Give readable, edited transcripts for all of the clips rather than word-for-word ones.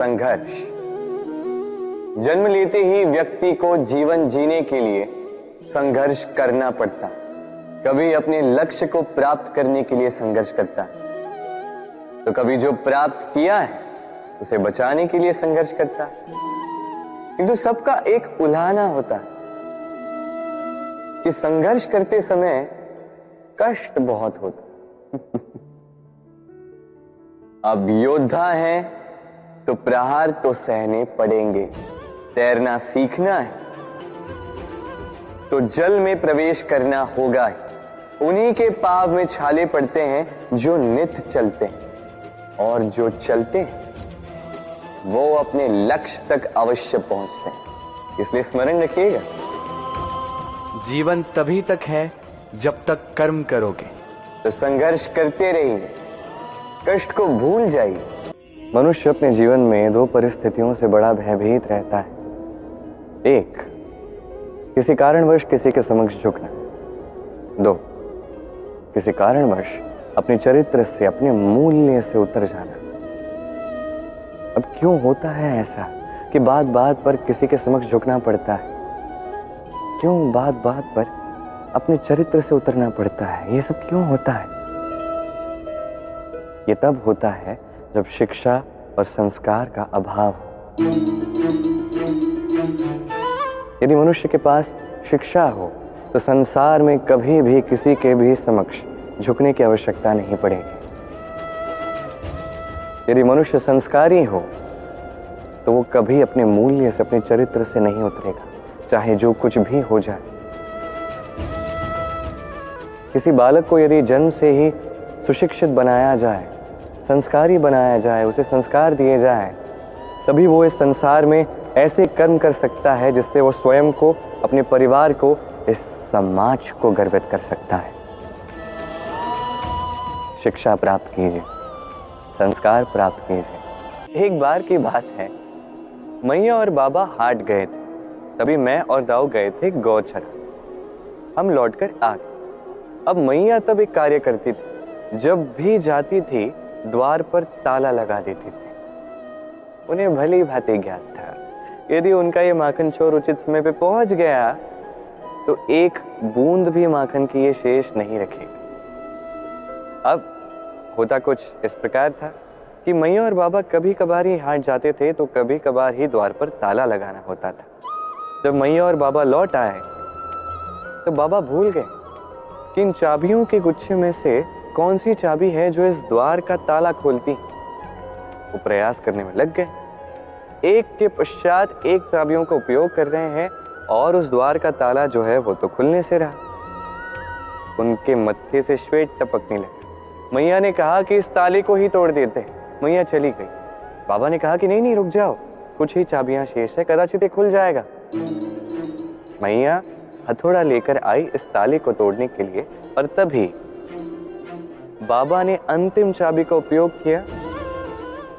संघर्ष। जन्म लेते ही व्यक्ति को जीवन जीने के लिए संघर्ष करना पड़ता है। कभी अपने लक्ष्य को प्राप्त करने के लिए संघर्ष करता है, तो कभी जो प्राप्त किया है उसे बचाने के लिए संघर्ष करता है। किंतु सबका एक उल्हाना होता है कि संघर्ष करते समय कष्ट बहुत होता। अब योद्धा हैं तो प्रहार तो सहने पड़ेंगे। तैरना सीखना है तो जल में प्रवेश करना होगा ही। उन्हीं के पाव में छाले पड़ते हैं जो नित्य चलते हैं, और जो चलते हैं वो अपने लक्ष्य तक अवश्य पहुंचते हैं। इसलिए स्मरण रखिएगा, जीवन तभी तक है जब तक कर्म करोगे। तो संघर्ष करते रहिए, कष्ट को भूल जाइए। मनुष्य अपने जीवन में दो परिस्थितियों से बड़ा भयभीत रहता है। एक, किसी कारणवश किसी के समक्ष झुकना। दो, किसी कारणवश अपने चरित्र से, अपने मूल्य से उतर जाना। अब क्यों होता है ऐसा कि बात बात पर किसी के समक्ष झुकना पड़ता है? क्यों बात बात पर अपने चरित्र से उतरना पड़ता है? ये सब क्यों होता है? ये तब होता है जब शिक्षा और संस्कार का अभाव हो। यदि मनुष्य के पास शिक्षा हो तो संसार में कभी भी किसी के भी समक्ष झुकने की आवश्यकता नहीं पड़ेगी। यदि मनुष्य संस्कारी हो तो वो कभी अपने मूल्य से, अपने चरित्र से नहीं उतरेगा, चाहे जो कुछ भी हो जाए। किसी बालक को यदि जन्म से ही सुशिक्षित बनाया जाए, संस्कारी बनाया जाए, उसे संस्कार दिए जाए, तभी वो इस संसार में ऐसे कर्म कर सकता है जिससे वो स्वयं को, अपने परिवार को, इस समाज को गर्वित कर सकता है। शिक्षा प्राप्त कीजिए, संस्कार प्राप्त कीजिए। एक बार की बात है, मैया और बाबा हाट गए थे। तभी मैं और दाऊ गए थे गौचरा। हम लौटकर आ गए। अब मैया तब एक कार्य करती थी, जब भी जाती थी द्वार पर ताला लगा देती थी। उन्हें भली भांति ज्ञात था, यदि उनका ये माखन चोर उचित समय पे पहुंच गया तो एक बूंद भी माखन की ये शेष नहीं रखेगा। अब होता कुछ इस प्रकार था कि मैया और बाबा कभी कभार ही हाट जाते थे, तो कभी कभार ही द्वार पर ताला लगाना होता था। जब मैया और बाबा लौट आए तो बाबा भूल गए कि इन चाबियों के गुच्छे में से कौन सी चाबी है जो इस द्वार का ताला खोलती। वो प्रयास करने में लग गए। एक के पश्चात एक चाबियों का उपयोग कर रहे हैं और उस द्वार का ताला जो है वो तो खुलने से रहा। उनके मत्थे से श्वेत टपकने लगे। मैया ने कहा कि इस ताले को ही तोड़ देते। मैया चली गई। बाबा ने कहा कि नहीं नहीं, रुक जाओ, कुछ ही चाबियां शेष है, कदाचित ये खुल जाएगा। मैया हथौड़ा लेकर आई इस ताले को तोड़ने के लिए, और तभी बाबा ने अंतिम चाबी का उपयोग किया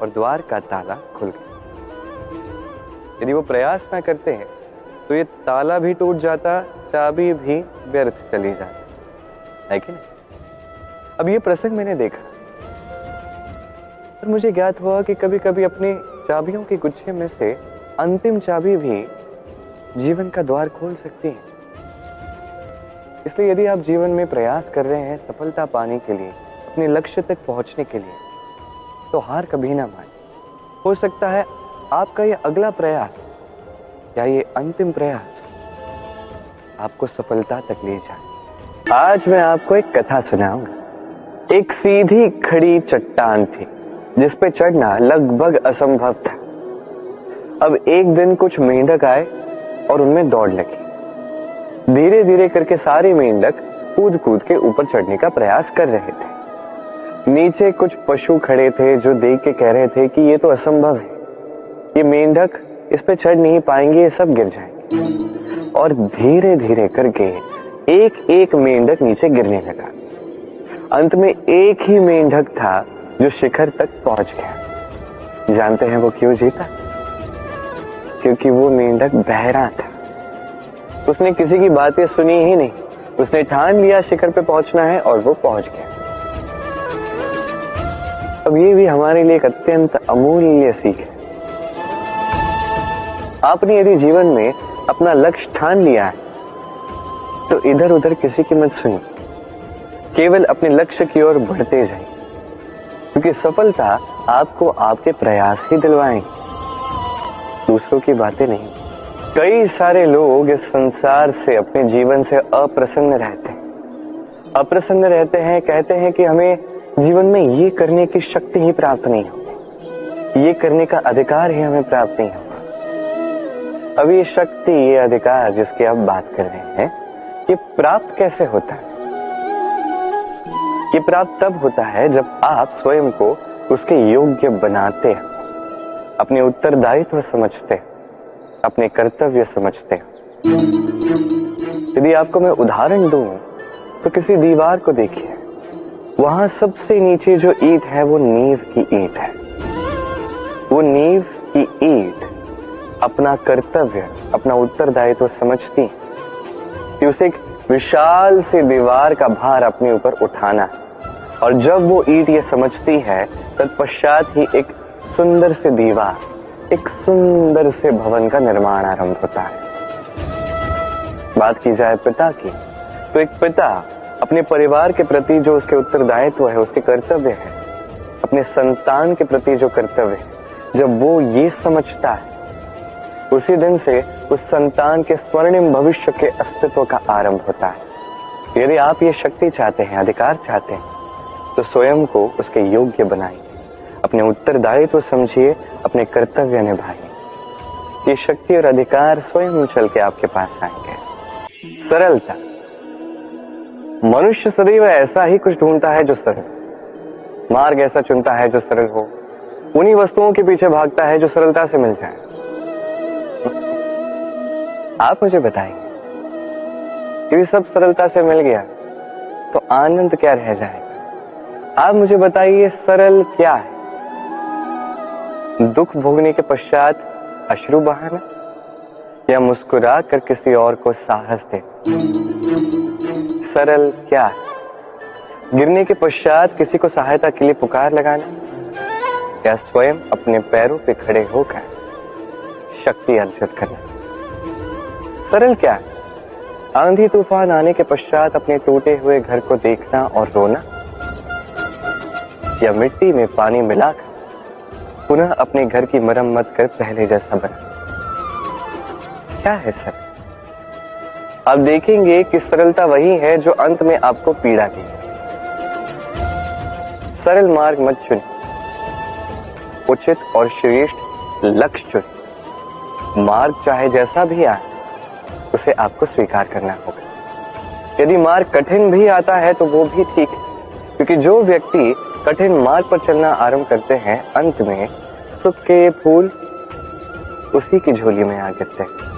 और द्वार का ताला खुल गया। यदि वो प्रयास ना करते हैं तो ये ताला भी टूट जाता, चाबी भी व्यर्थ चली जाती, है कि नहीं? अब ये प्रसंग मैंने देखा और मुझे ज्ञात हुआ कि कभी कभी अपने चाबियों के गुच्छे में से अंतिम चाबी भी जीवन का द्वार खोल सकती है। इसलिए यदि आप जीवन में प्रयास कर रहे हैं सफलता पाने के लिए, अपने लक्ष्य तक पहुंचने के लिए, तो हार कभी ना माने। हो सकता है आपका ये अगला प्रयास या ये अंतिम प्रयास आपको सफलता तक ले जाए। आज मैं आपको एक कथा सुनाऊंगा। एक सीधी खड़ी चट्टान थी जिस पे चढ़ना लगभग असंभव था। अब एक दिन कुछ मेंढक आए और उनमें दौड़ लगी। धीरे धीरे करके सारे मेंढक कूद कूद के ऊपर चढ़ने का प्रयास कर रहे थे। नीचे कुछ पशु खड़े थे जो देख के कह रहे थे कि ये तो असंभव है, ये मेंढक इस पे चढ़ नहीं पाएंगे, ये सब गिर जाएंगे। और धीरे धीरे करके एक एक मेंढक नीचे गिरने लगा। अंत में एक ही मेंढक था जो शिखर तक पहुंच गया। जानते हैं वो क्यों जीता? क्योंकि वो मेंढक बहरा था। उसने किसी की बातें सुनी ही नहीं, उसने ठान लिया शिखर पे पहुंचना है और वो पहुंच गया। अब ये भी हमारे लिए एक अत्यंत अमूल्य सीख है आपने यदि जीवन में अपना लक्ष्य ठान लिया है तो इधर उधर किसी की मत सुनिए, केवल अपने लक्ष्य की ओर बढ़ते जाइए, क्योंकि सफलता आपको आपके प्रयास ही दिलवाएंगे, दूसरों की बातें नहीं। कई सारे लोग इस संसार से, अपने जीवन से अप्रसन्न रहते हैं। अप्रसन्न रहते हैं, कहते हैं कि हमें जीवन में ये करने की शक्ति ही प्राप्त नहीं होगी, ये करने का अधिकार ही हमें प्राप्त नहीं होगा। अब ये शक्ति, ये अधिकार जिसकी आप बात कर रहे हैं, ये प्राप्त कैसे होता है? ये प्राप्त तब होता है जब आप स्वयं को उसके योग्य बनाते हैं, अपने उत्तरदायित्व समझते हैं, अपने कर्तव्य समझते हैं। यदि आपको मैं उदाहरण दूं तो किसी दीवार को देखिए, वहां सबसे नीचे जो ईंट है वो नींव की ईंट है। वो नींव की ईंट अपना कर्तव्य, अपना उत्तरदायित्व समझती है कि उसे एक विशाल सी दीवार का भार अपने ऊपर उठाना है, और जब वो ईंट ये समझती है तत्पश्चात ही एक सुंदर सी दीवार, एक सुंदर से भवन का निर्माण आरंभ होता है। बात की जाए पिता की, तो एक पिता अपने परिवार के प्रति जो उसके उत्तरदायित्व है, उसके कर्तव्य है, अपने संतान के प्रति जो कर्तव्य है, जब वो ये समझता है, उसी दिन से उस संतान के स्वर्णिम भविष्य के अस्तित्व का आरंभ होता है। यदि आप ये शक्ति चाहते हैं, अधिकार चाहते हैं, तो स्वयं को उसके योग्य बनाइए, अपने उत्तरदायित्व समझिए, अपने कर्तव्य निभाइए। ये शक्ति और अधिकार स्वयं चल के आपके पास आएंगे। सरलता, मनुष्य सदैव ऐसा ही कुछ ढूंढता है जो सरल, मार्ग ऐसा चुनता है जो सरल हो, उन्हीं वस्तुओं के पीछे भागता है जो सरलता से मिल जाए। आप मुझे बताइए, यदि सब सरलता से मिल गया तो आनंद क्या रह जाएगा? आप मुझे बताइए, सरल क्या है? दुख भोगने के पश्चात अश्रु बहाना, या मुस्कुरा कर किसी और को साहस दे? सरल क्या है? गिरने के पश्चात किसी को सहायता के लिए पुकार लगाना, या स्वयं अपने पैरों पे खड़े होकर शक्ति अर्जित करना? सरल क्या है? आंधी तूफान आने के पश्चात अपने टूटे हुए घर को देखना और रोना, या मिट्टी में पानी मिलाकर पुनः अपने घर की मरम्मत कर पहले जैसा बना? क्या है सरल? आप देखेंगे कि सरलता वही है जो अंत में आपको पीड़ा दे। सरल मार्ग मत चुनिए, उचित और श्रेष्ठ लक्ष्य चुनिए। मार्ग चाहे जैसा भी आए, उसे आपको स्वीकार करना होगा। यदि मार्ग कठिन भी आता है तो वो भी ठीक है, क्योंकि जो व्यक्ति कठिन मार्ग पर चलना आरंभ करते हैं, अंत में सुख के फूल उसी की झोली में आ गिरते हैं।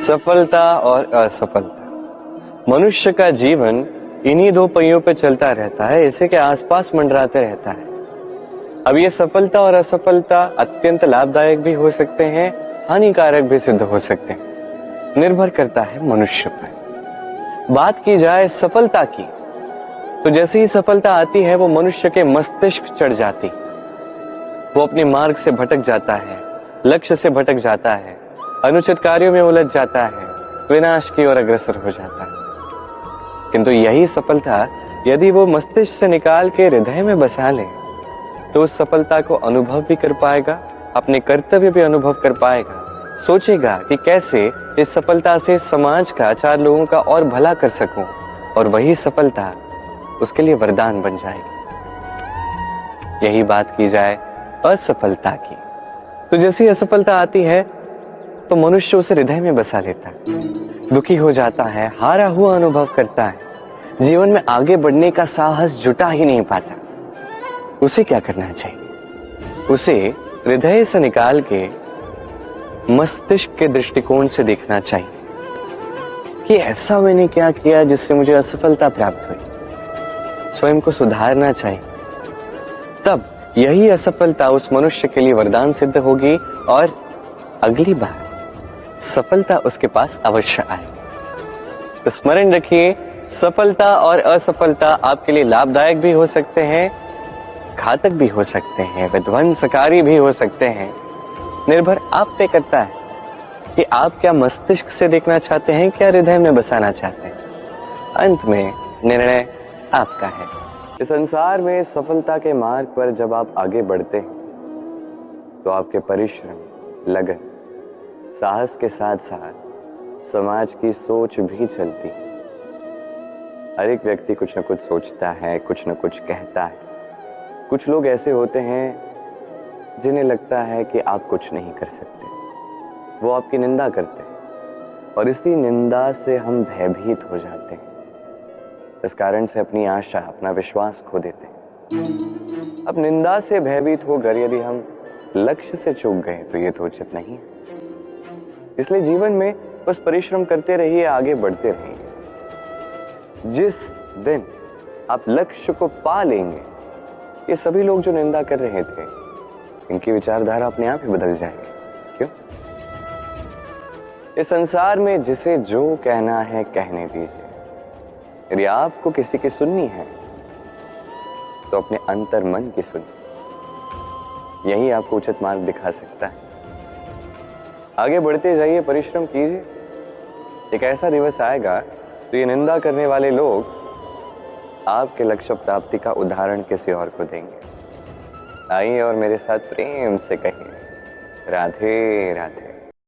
सफलता और असफलता, मनुष्य का जीवन इन्हीं दो पहियों पर चलता रहता है, इसी के आसपास मंडराते रहता है। अब ये सफलता और असफलता अत्यंत लाभदायक भी हो सकते हैं, हानिकारक भी सिद्ध हो सकते हैं, निर्भर करता है मनुष्य पर। बात की जाए सफलता की, तो जैसे ही सफलता आती है वो मनुष्य के मस्तिष्क चढ़ जाती, वो अपने मार्ग से भटक जाता है, लक्ष्य से भटक जाता है, अनुचित कार्यों में उलझ जाता है, विनाश की ओर अग्रसर हो जाता है। किंतु यही सफलता यदि वो मस्तिष्क से निकाल के हृदय में बसा ले, तो उस सफलता को अनुभव भी कर पाएगा, अपने कर्तव्य भी अनुभव कर पाएगा, सोचेगा कि कैसे इस सफलता से समाज का, चार लोगों का और भला कर सकूं, और वही सफलता उसके लिए वरदान बन जाएगी। यही बात की जाए असफलता की, तो जैसी असफलता आती है तो मनुष्य उसे हृदय में बसा लेता है, दुखी हो जाता है, हारा हुआ अनुभव करता है, जीवन में आगे बढ़ने का साहस जुटा ही नहीं पाता। उसे क्या करना चाहिए? उसे हृदय से निकाल के मस्तिष्क के दृष्टिकोण से देखना चाहिए कि ऐसा मैंने क्या किया जिससे मुझे असफलता प्राप्त हुई। स्वयं को सुधारना चाहिए, तब यही असफलता उस मनुष्य के लिए वरदान सिद्ध होगी और अगली बार सफलता उसके पास अवश्य आएगी। तो स्मरण रखिए, सफलता और असफलता आपके लिए लाभदायक भी हो सकते हैं, घातक भी हो सकते हैं, विध्वंसकारी भी हो सकते हैं। निर्भर आप पे करता है कि आप क्या मस्तिष्क से देखना चाहते हैं, क्या हृदय में बसाना चाहते हैं। अंत में निर्णय आपका है। इस संसार में सफलता के मार्ग पर जब आप आगे बढ़ते हैं तो आपके परिश्रम, लगन, साहस के साथ साथ समाज की सोच भी चलती है। हर एक व्यक्ति कुछ न कुछ सोचता है, कुछ न कुछ कहता है। कुछ लोग ऐसे होते हैं जिन्हें लगता है कि आप कुछ नहीं कर सकते, वो आपकी निंदा करते हैं और इसी निंदा से हम भयभीत हो जाते हैं। इस कारण से अपनी आशा, अपना विश्वास खो देते हैं। अब निंदा से भयभीत होकर यदि हम लक्ष्य से चूक गए तो ये तो उचित नहीं है। इसलिए जीवन में बस परिश्रम करते रहिए, आगे बढ़ते रहिए। जिस दिन आप लक्ष्य को पा लेंगे, ये सभी लोग जो निंदा कर रहे थे, इनकी विचारधारा अपने आप ही बदल जाएगी। क्यों? इस संसार में जिसे जो कहना है कहने दीजिए। यदि आपको किसी की सुननी है तो अपने अंतर मन की सुनिए, यही आपको उचित मार्ग दिखा सकता है। आगे बढ़ते जाइए, परिश्रम कीजिए। एक ऐसा दिवस आएगा तो ये निंदा करने वाले लोग आपके लक्ष्य प्राप्ति का उदाहरण किसी और को देंगे। आइए और मेरे साथ प्रेम से कहिए, राधे राधे।